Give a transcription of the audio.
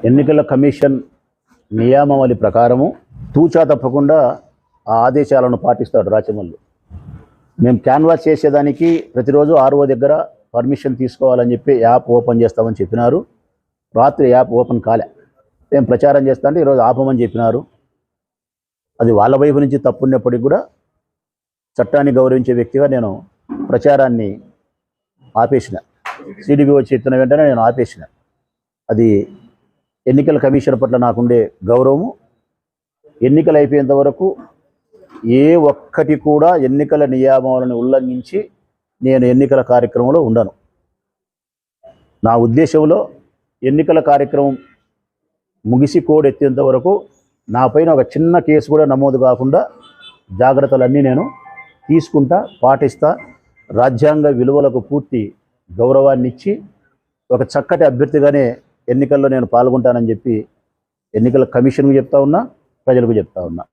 ఎన్నికల కమిషన్ నియామావళి ప్రకారము తూచా తప్పకుండా ఆ ఆదేశాలను పాటిస్తాడు రాచమల్లు. మేము క్యాన్వాస్ చేసేదానికి ప్రతిరోజు ఆర్ఓ దగ్గర పర్మిషన్ తీసుకోవాలని చెప్పి యాప్ ఓపెన్ చేస్తామని చెప్పినారు. రాత్రి యాప్ ఓపెన్ కాలే. మేము ప్రచారం చేస్తా అంటే ఈరోజు ఆపమని చెప్పినారు. అది వాళ్ళ వైపు నుంచి తప్పున్నప్పటికి కూడా చట్టాన్ని గౌరవించే వ్యక్తిగా నేను ప్రచారాన్ని ఆపేసిన. సిడిపి వచ్చి చెప్పిన వెంటనే నేను ఆపేసిన. అది ఎన్నికల కమిషన్ పట్ల నాకుండే గౌరవము. ఎన్నికలు అయిపోయేంత వరకు ఏ ఒక్కటి కూడా ఎన్నికల నియమాలను ఉల్లంఘించి నేను ఎన్నికల కార్యక్రమంలో ఉండను. నా ఉద్దేశంలో ఎన్నికల కార్యక్రమం ముగిసి కోడ్ ఎత్తేంత వరకు నా పైన ఒక చిన్న కేసు కూడా నమోదు కాకుండా జాగ్రత్తలన్నీ నేను తీసుకుంటా, పాటిస్తా. రాజ్యాంగ విలువలకు పూర్తి గౌరవాన్ని ఇచ్చి ఒక చక్కటి అభ్యర్థిగానే ఎన్నికల్లో నేను పాల్గొంటానని చెప్పి ఎన్నికల కమిషన్కు చెప్తా ఉన్నా, ప్రజలకు చెప్తా ఉన్నా.